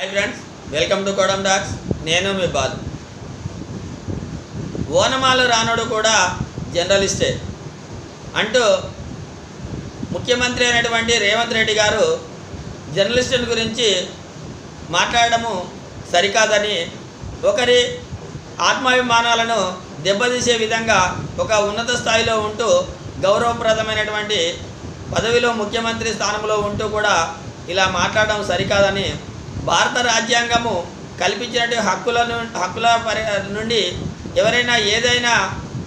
Hi friends, welcome to Kodam docs. నేను మీ బాలు. ఓనమాలు రానుడు కూడా జర్నలిస్టే అంటూ ముఖ్యమంత్రి అయినటువంటి రేవంత్ రెడ్డి గారు జర్నలిస్టుల గురించి మాట్లాడడము సరికాదని, ఒకరి ఆత్మాభిమానాలను దెబ్బతీసే విధంగా ఒక ఉన్నత స్థాయిలో ఉంటూ గౌరవప్రదమైనటువంటి పదవిలో ముఖ్యమంత్రి స్థానంలో ఉంటూ కూడా ఇలా మాట్లాడడం సరికాదని, భారత రాజ్యాంగము కల్పించినటువంటి హక్కుల నుండి ఎవరైనా ఏదైనా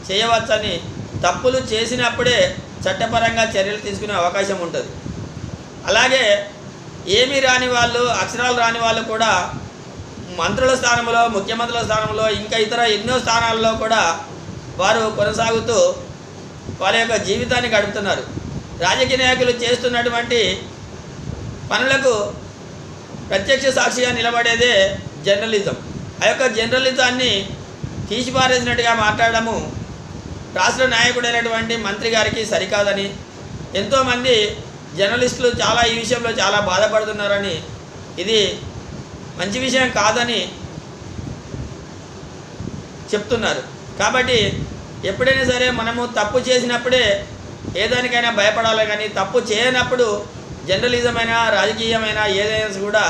చేయవచ్చని, తప్పులు చేసినప్పుడే చట్టపరంగా చర్యలు తీసుకునే అవకాశం ఉంటుంది. అలాగే ఏమీ రాని వాళ్ళు, అక్షరాలు రాని వాళ్ళు కూడా మంత్రుల స్థానంలో, ముఖ్యమంత్రుల స్థానంలో, ఇంకా ఇతర ఎన్నో స్థానాల్లో కూడా వారు కొనసాగుతూ వారి యొక్క జీవితాన్ని గడుపుతున్నారు. రాజకీయ నాయకులు చేస్తున్నటువంటి పనులకు ప్రత్యక్ష సాక్షిగా నిలబడేదే జర్నలిజం. ఆ యొక్క జర్నలిజాన్ని తీసిపారేసినట్టుగా మాట్లాడడము రాష్ట్ర నాయకుడైనటువంటి మంత్రి గారికి సరికాదని, ఎంతోమంది జర్నలిస్టులు ఈ విషయంలో చాలా బాధపడుతున్నారని, ఇది మంచి విషయం కాదని చెప్తున్నారు. కాబట్టి ఎప్పుడైనా సరే మనము తప్పు చేసినప్పుడే ఏదానికైనా భయపడాలి, కానీ తప్పు చేయనప్పుడు జర్నలిజం అయినా రాజకీయమైనా ఏదైనా కూడా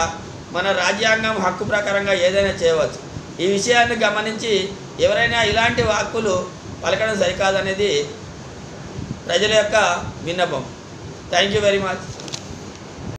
మన రాజ్యాంగం హక్కు ప్రకారంగా ఏదైనా చేయవచ్చు. ఈ విషయాన్ని గమనించి ఎవరైనా ఇలాంటి వాక్కులు పలకడం సరికాదనేది ప్రజల యొక్క విన్నపం. Thank you very much.